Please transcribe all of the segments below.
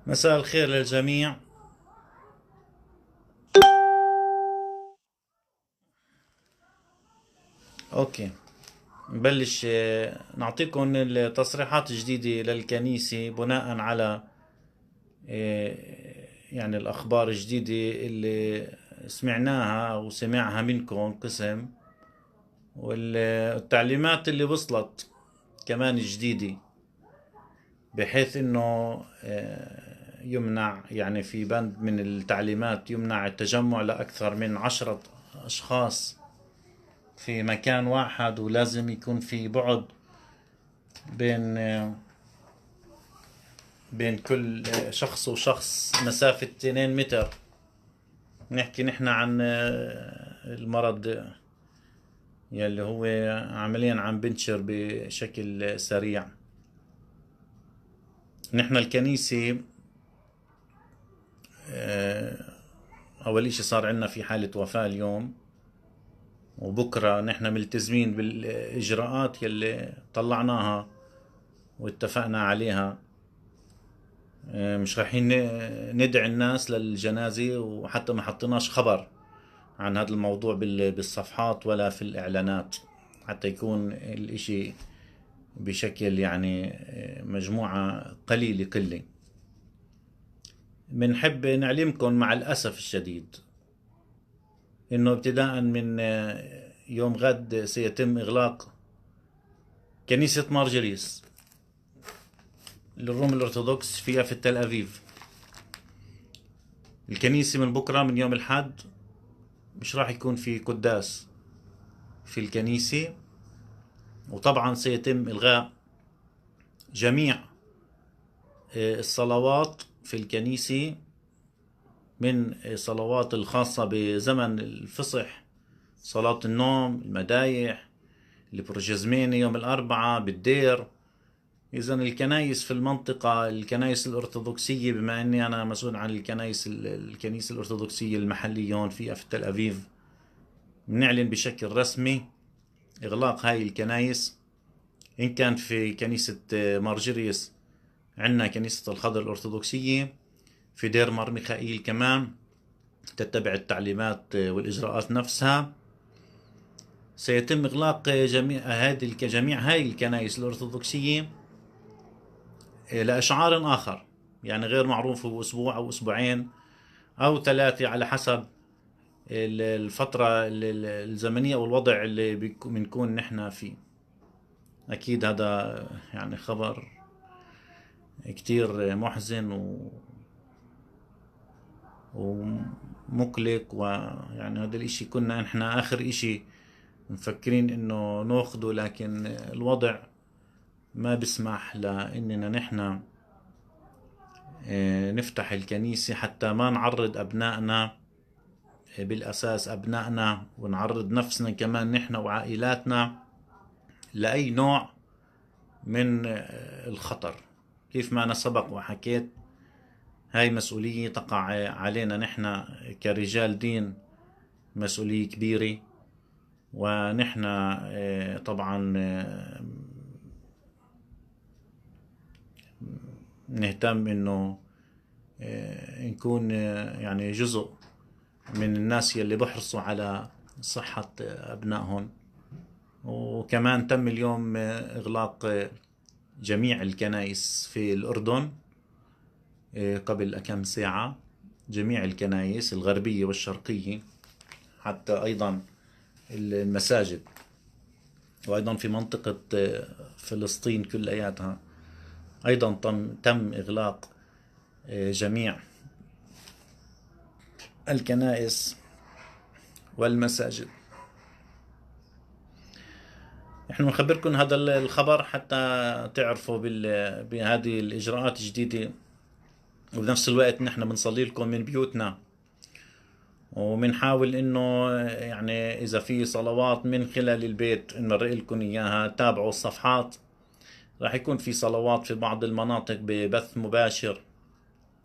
مساء الخير للجميع. اوكي، نبلش. نعطيكم التصريحات الجديدة للكنيسة بناء على آه، يعني الأخبار الجديدة اللي سمعناها أو سمعها منكم قسم، والتعليمات اللي وصلت كمان جديدة، بحيث انه يمنع، يعني في بند من التعليمات يمنع التجمع لأكثر من 10 أشخاص في مكان واحد، ولازم يكون في بعد بين كل شخص وشخص مسافة 2 متر. نحكي نحن عن المرض يلي هو عمليا عم بنتشر بشكل سريع. نحن الكنيسة أول إشي صار عنا في حالة وفاة اليوم، وبكرة نحن ملتزمين بالإجراءات يلي طلعناها واتفقنا عليها. مش رايحين ندعي الناس للجنازة، وحتى ما حطيناش خبر عن هذا الموضوع بالصفحات ولا في الإعلانات، حتى يكون الإشي بشكل يعني مجموعة قليلة قلة. بنحب نعلمكم مع الأسف الشديد إنه ابتداء من يوم غد سيتم إغلاق كنيسة مارجريس للروم الأرثوذكس في يافا تل أبيب. الكنيسة من بكرة، من يوم الحد، مش راح يكون في قداس في الكنيسة، وطبعا سيتم إلغاء جميع الصلوات في الكنيسة، من الصلوات الخاصة بزمن الفصح، صلاة النوم، المدايح، البروجزميني يوم الأربعاء بالدير. إذا الكنايس في المنطقة، الكنايس الأرثوذكسية، بما أني أنا مسؤول عن الكنيسة الأرثوذكسية المحلية هون في تل أبيب، بنعلن بشكل رسمي إغلاق هاي الكنايس. إن كان في كنيسة مارجريس، عندنا كنيسة الخضر الأرثوذكسية، في دير مار ميخائيل كمان تتبع التعليمات والإجراءات نفسها. سيتم إغلاق جميع هاي الكنائس الأرثوذكسية لأشعار آخر، يعني غير معروف، هو أسبوع أو أسبوعين أو 3 على حسب الفترة الزمنية أو الوضع اللي بنكون نحن فيه. أكيد هذا يعني خبر كتير محزن ومقلق، ويعني هذا الاشي كنا احنا اخر اشي مفكرين انه ناخده، لكن الوضع ما بسمح لاننا نحن نفتح الكنيسة، حتى ما نعرض ابنائنا، بالاساس ابنائنا، ونعرض نفسنا كمان نحن وعائلاتنا لاي نوع من الخطر. كيف ما انا سبق وحكيت، هاي مسؤولية تقع علينا نحن كرجال دين، مسؤولية كبيرة. ونحن طبعا نهتم انه نكون يعني جزء من الناس يلي بحرصوا على صحة ابنائهم. وكمان تم اليوم اغلاق جميع الكنائس في الاردن قبل كم ساعة، جميع الكنائس الغربية والشرقية، حتى ايضا المساجد، وايضا في منطقة فلسطين كلياتها ايضا تم اغلاق جميع الكنائس والمساجد. نحن بنخبركم هذا الخبر حتى تعرفوا بهذه الاجراءات الجديدة، وبنفس الوقت نحن بنصلي لكم من بيوتنا، وبنحاول انه يعني اذا في صلوات من خلال البيت نمرق لكم اياها. تابعوا الصفحات، راح يكون في صلوات في بعض المناطق ببث مباشر،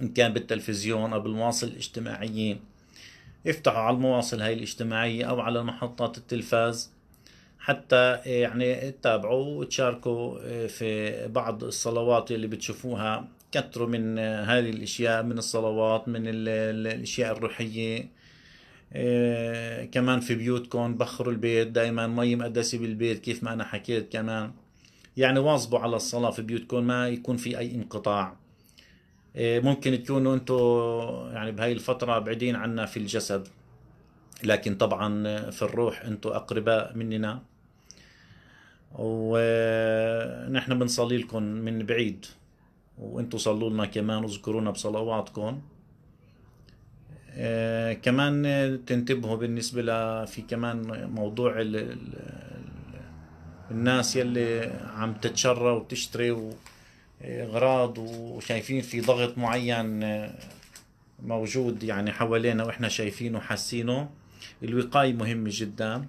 إن كان بالتلفزيون أو بالمواصل الاجتماعية. افتحوا على المواصل هاي الاجتماعية أو على محطات التلفاز، حتى يعني تتابعوا وتشاركوا في بعض الصلوات اللي بتشوفوها كتروا من هذه الاشياء، من الصلوات، من الاشياء الروحية. كمان في بيوتكم بخروا البيت دائما، مي مقدسة بالبيت كيف ما انا حكيت كمان. يعني واظبوا على الصلاة في بيوتكم، ما يكون في اي انقطاع. ممكن تكونوا انتم يعني بهاي الفترة بعيدين عنا في الجسد، لكن طبعا في الروح انتم اقرباء مننا، ونحن بنصلي لكم من بعيد، وانتم صلوا لنا كمان واذكرونا بصلواتكم. كمان تنتبهوا بالنسبة في كمان موضوع الناس يلي عم تتشرى وتشتري اغراض، وشايفين في ضغط معين موجود يعني حوالينا واحنا شايفينه وحاسينه. الوقاية مهمة جدا.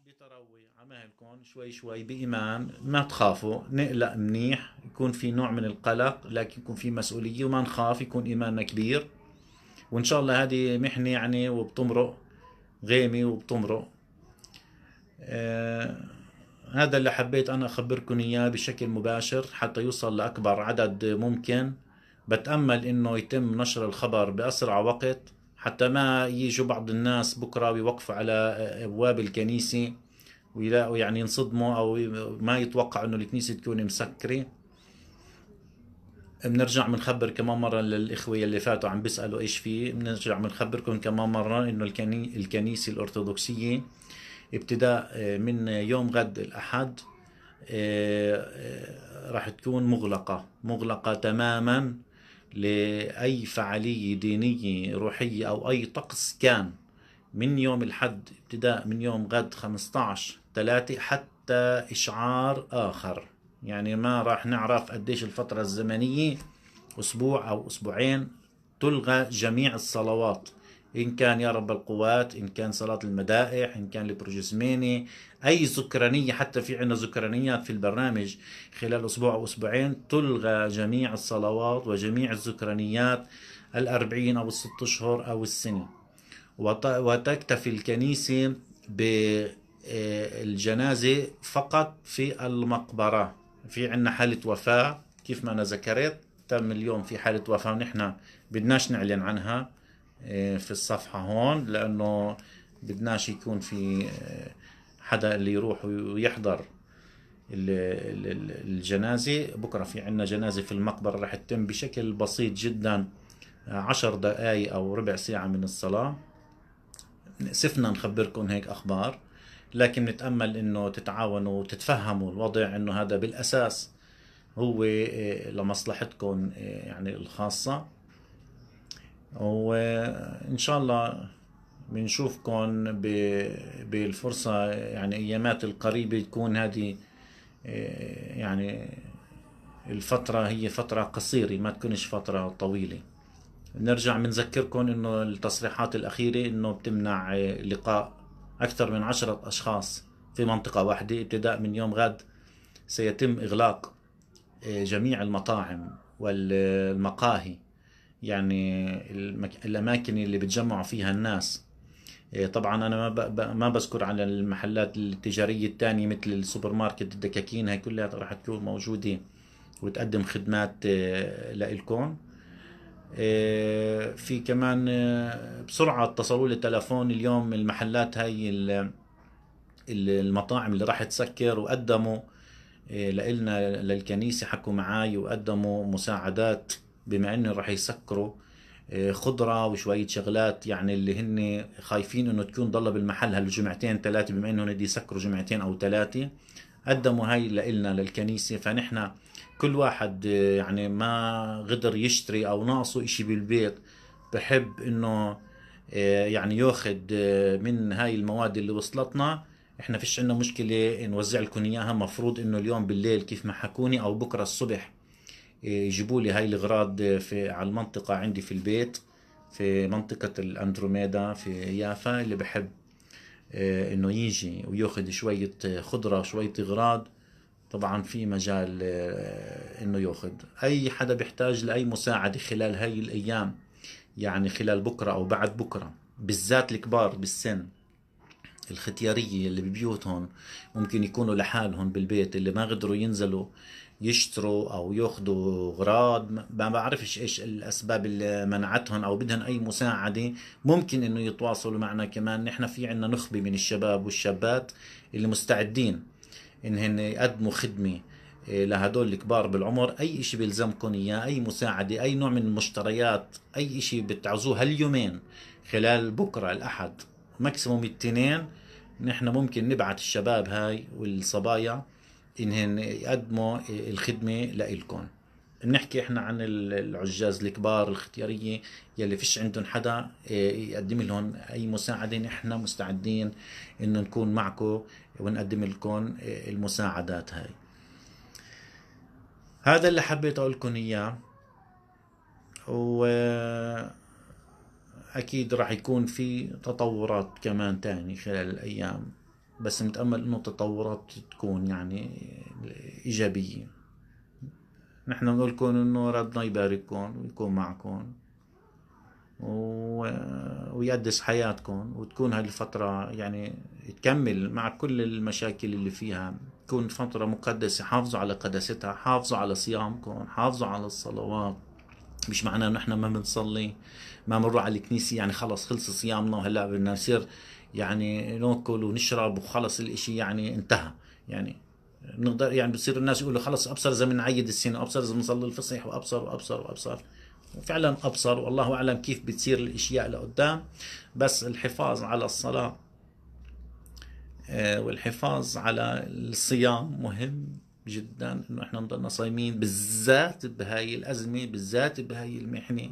بتروي عمالكم شوي شوي بإيمان، ما تخافوا، نقلق منيح، يكون في نوع من القلق لكن يكون في مسؤولية، وما نخاف، يكون إيماننا كبير. وإن شاء الله هذه محنة يعني وبتمرق، غيمة وبتمرق. آه هذا اللي حبيت أنا أخبركم إياه بشكل مباشر حتى يوصل لأكبر عدد ممكن. بتأمل إنه يتم نشر الخبر بأسرع وقت، حتى ما يجوا بعض الناس بكرة ويوقفوا على أبواب الكنيسة ويلاقوا يعني ينصدموا، أو ما يتوقعوا إنه الكنيسة تكون مسكرة. بنرجع بنخبر كمان مرة للإخوة اللي فاتوا عم بيسألوا إيش فيه، بنرجع بنخبركم كمان مرة إنه الكنيسة الأرثوذكسية ابتداء من يوم غد الأحد راح تكون مغلقة تماما لأي فعالية دينية روحية أو أي طقس كان، من يوم الحد ابتداء من يوم غد 15/3 حتى إشعار آخر. يعني ما راح نعرف قديش الفترة الزمنية، أسبوع أو أسبوعين، تلغى جميع الصلوات، إن كان يا رب القوات، إن كان صلاة المدائح، إن كان البروجسميني، أي ذكرانية. حتى في عنا ذكرانيات في البرنامج خلال أسبوع أو أسبوعين تلغى جميع الصلوات وجميع الذكرانيات، 40 أو 6 أشهر أو السنة. وتكتفي الكنيسة بالجنازة فقط في المقبرة. في عنا حالة وفاة كيف ما أنا ذكرت، تم اليوم في حالة وفاة ونحن بدناش نعلن عنها في الصفحة هون، لأنه بدناش يكون في حدا اللي يروح ويحضر الجنازة. بكرة في عنا جنازة في المقبرة رح تتم بشكل بسيط جدا، 10 دقائق أو ربع ساعة من الصلاة. سفنا نخبركم هيك أخبار، لكن نتأمل إنه تتعاونوا وتتفهموا الوضع، إنه هذا بالأساس هو لمصلحتكم يعني الخاصة. وإن شاء الله بنشوفكم بالفرصة، يعني أيامات القريبة تكون هذه يعني الفترة هي فترة قصيرة، ما تكونش فترة طويلة. نرجع بنذكركم انه التصريحات الاخيرة انه بتمنع لقاء اكثر من 10 اشخاص في منطقة واحدة. ابتداء من يوم غد سيتم اغلاق جميع المطاعم والمقاهي، يعني الاماكن اللي بتجمعوا فيها الناس. طبعا انا ما بذكر على المحلات التجارية الثانية مثل السوبر ماركت، الدكاكين، هاي كلها راح تكون موجودة وتقدم خدمات لإلكم. في كمان بسرعة اتصلوا لي تلفون اليوم المحلات هاي المطاعم اللي راح تسكر، وقدموا لإلنا للكنيسة، حكوا معاي وقدموا مساعدات بما انه راح يسكروا خضرة وشوية شغلات، يعني اللي هن خايفين انه تكون ضل بالمحل هالجمعتين 3، بما انه بدي يسكروا جمعتين او 3. قدموا هاي لإلنا للكنيسة. فنحن كل واحد يعني ما قدر يشتري او ناقصه اشي بالبيت بحب انه يعني ياخد من هاي المواد اللي وصلتنا. احنا فيش عنا مشكلة نوزع لكم اياها. مفروض انه اليوم بالليل كيف ما حكوني او بكرة الصبح يجيبوا لي هاي الاغراض في على المنطقة عندي في البيت، في منطقة الاندروميدا في يافا. اللي بحب انه يجي وياخد شوية خضرة شوية اغراض، طبعا في مجال انه ياخد. اي حدا بيحتاج لاي مساعدة خلال هاي الايام، يعني خلال بكرة او بعد بكرة، بالذات الكبار بالسن الختيارية اللي ببيوتهم ممكن يكونوا لحالهم بالبيت، اللي ما قدروا ينزلوا يشتروا او ياخذوا اغراض، ما بعرفش ايش الاسباب اللي منعتهم او بدهم اي مساعدة، ممكن انه يتواصلوا معنا. كمان نحن في عنا نخبة من الشباب والشابات اللي مستعدين انهن يقدموا خدمة لهدول الكبار بالعمر. اي اشي بيلزمكم اياه، اي مساعدة، اي نوع من المشتريات، اي اشي بتعوزوه هاليومين خلال بكرة الاحد ماكسيموم التنين، نحن ممكن نبعت الشباب هاي والصبايا انهن يقدموا الخدمة لإلكم. بنحكي احنا عن العجاز الكبار الختيارية يلي فيش عندهم حدا يقدم لهم اي مساعدة، نحن مستعدين انه نكون معكم ونقدم لكم المساعدات هاي. هذا اللي حبيت اقول لكم اياه، واكيد راح يكون في تطورات كمان تاني خلال الايام، بس متأمل انه تطورات تكون يعني ايجابية. نحن بنقول لكم انه ربنا يبارككم ويكون معكم ويقدس حياتكم، وتكون هاي الفترة يعني تكمل مع كل المشاكل اللي فيها، تكون فترة مقدسة. حافظوا على قداستها، حافظوا على صيامكم، حافظوا على الصلوات. مش معناه انه احنا ما بنصلي ما بنروح على الكنيسة يعني خلص خلص صيامنا وهلا بدنا نصير يعني ناكل ونشرب وخلص الاشي يعني انتهى. يعني نقدر يعني بتصير الناس يقولوا خلص ابصر اذا بنعيد السنة، ابصر اذا بنصلي الفصح، وابصر وابصر وابصر، وفعلا ابصر، والله اعلم كيف بتصير الاشياء لقدام. بس الحفاظ على الصلاة والحفاظ على الصيام مهم جدا، انه احنا نضلنا صايمين بالذات بهاي الازمة، بالذات بهاي المحنة،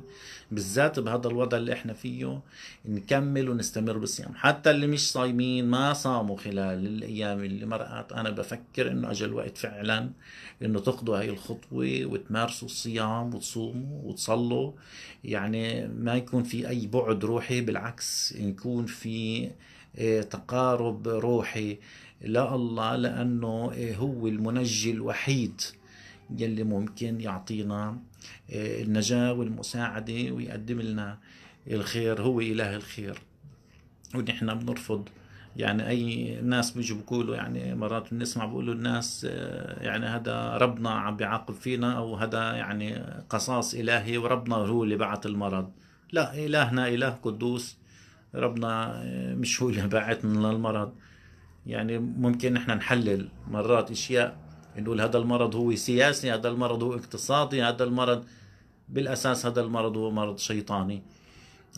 بالذات بهذا الوضع اللي احنا فيه. نكمل ونستمر بالصيام. حتى اللي مش صايمين ما صاموا خلال الايام اللي مرقت، انا بفكر انه اجى الوقت فعلا انه تاخذوا هاي الخطوة وتمارسوا الصيام وتصوموا وتصلوا. يعني ما يكون في اي بعد روحي، بالعكس يكون في تقارب روحي لا الله، لأنه هو المنجي الوحيد يلي ممكن يعطينا النجاة والمساعدة ويقدم لنا الخير. هو إله الخير، ونحن بنرفض يعني أي ناس بيجوا بيقولوا، يعني مرات بنسمع بيقولوا الناس يعني هذا ربنا عم بيعاقب فينا، أو هذا يعني قصاص إلهي وربنا هو اللي بعت المرض. لا، إلهنا إله قدوس، ربنا مش هو اللي باعتنا للمرض. يعني ممكن احنا نحلل مرات اشياء، نقول هذا المرض هو سياسي، هذا المرض هو اقتصادي، هذا المرض بالاساس هذا المرض هو مرض شيطاني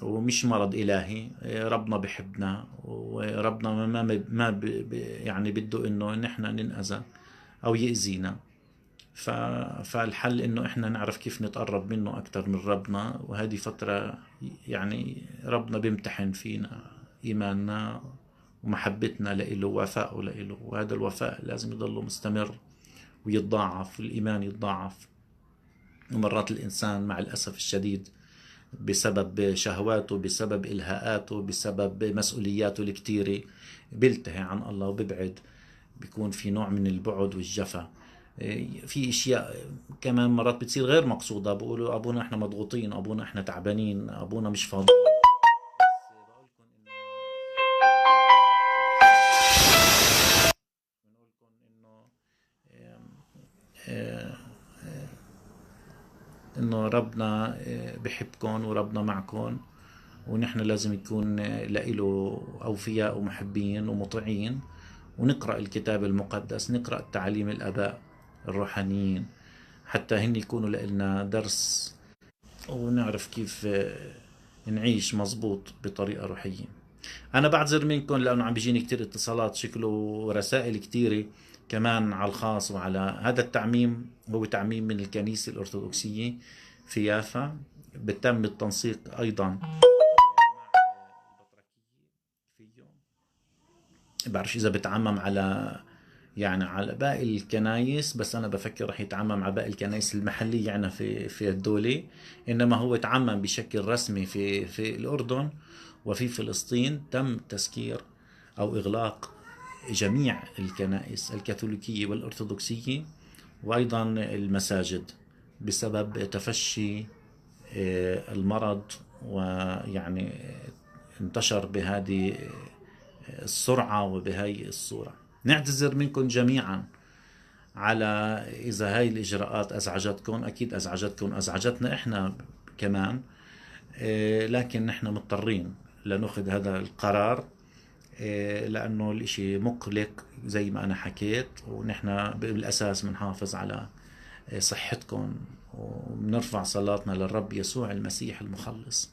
ومش مرض الهي. ربنا بحبنا، وربنا يعني بده انه نحن ننأذى او يأذينا. فالحل انه احنا نعرف كيف نتقرب منه اكثر من ربنا، وهذه فترة يعني ربنا بيمتحن فينا ايماننا ومحبتنا لإله ووفائه لإله، وهذا الوفاء لازم يضل مستمر ويتضاعف، والإيمان يتضاعف. ومرات الإنسان مع الأسف الشديد بسبب شهواته، بسبب إلهاءاته، بسبب مسؤولياته الكتيرة بيلتهي عن الله وبيبعد، بيكون في نوع من البعد والجفا. في اشياء كمان مرات بتصير غير مقصودة، بقولوا ابونا احنا مضغوطين، ابونا احنا تعبانين، ابونا مش فاضي. بنقولكم انه آه، انه ربنا بحبكم وربنا معكم، ونحن لازم يكون لإله أوفياء ومحبين ومطيعين، ونقرأ الكتاب المقدس، نقرأ تعاليم الآباء الروحانيين حتى هن يكونوا لنا درس، ونعرف كيف نعيش مزبوط بطريقة روحية. أنا بعتذر منكم لأنه عم بيجيني كتير اتصالات شكله ورسائل كتيرة كمان على الخاص، وعلى هذا التعميم هو تعميم من الكنيسة الأرثوذكسية في يافا، بتم التنسيق أيضا مع البطركية فيه. بعرفش إذا بتعمم على يعني على باقي الكنايس، بس أنا بفكر رح يتعمم على باقي الكنايس المحلية يعني في الدولة. إنما هو تعمم بشكل رسمي في الأردن وفي فلسطين. تم تسكير أو إغلاق جميع الكنائس الكاثوليكية والأرثوذكسية وأيضا المساجد بسبب تفشي المرض، ويعني انتشر بهذه السرعة وبهي الصورة. نعتذر منكم جميعا على إذا هاي الإجراءات أزعجتكم، أكيد أزعجتكم، أزعجتنا إحنا كمان، لكن نحن مضطرين لنأخذ هذا القرار، لأنه الإشي مقلق زي ما أنا حكيت، ونحن بالأساس بنحافظ على صحتكم، وبنرفع صلاتنا للرب يسوع المسيح المخلص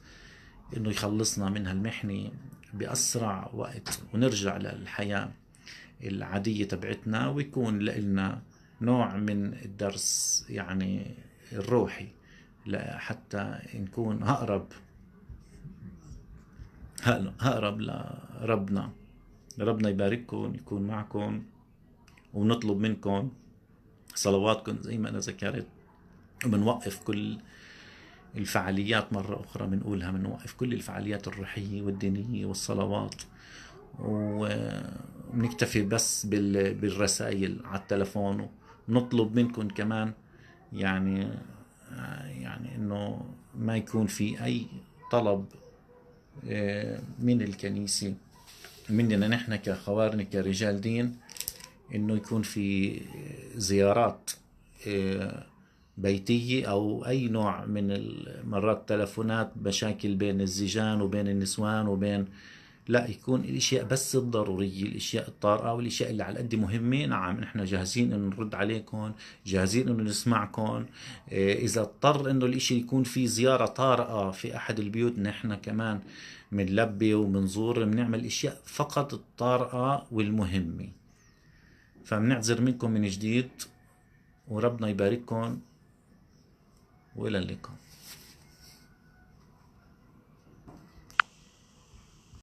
إنه يخلصنا من هالمحنة بأسرع وقت، ونرجع للحياة العادية تبعتنا، ويكون لنا نوع من الدرس يعني الروحي، حتى نكون أقرب لربنا. ربنا يبارككم، يكون معكم، ونطلب منكم صلواتكم زي ما أنا ذكرت. وبنوقف كل الفعاليات مرة أخرى، بنقولها، بنوقف كل الفعاليات الروحية والدينية والصلوات، ونكتفي بس بالرسائل على التلفون. ونطلب منكم كمان يعني إنه ما يكون في أي طلب من الكنيسة مننا نحن كخوارنة كرجال دين، إنه يكون في زيارات بيتية أو أي نوع من مرات تلفونات، مشاكل بين الزيجان وبين النسوان لا، يكون الاشياء بس الضرورية، الاشياء الطارئة والاشياء اللي على قد مهمة. نعم نحن جاهزين انه نرد عليكم، جاهزين انه نسمعكم. اذا اضطر انه الاشي يكون في زيارة طارئة في احد البيوت، نحن كمان منلبي ومنزور، بنعمل اشياء فقط الطارئة والمهمة. فبنعذر منكم من جديد، وربنا يبارككم، والى اللقاء.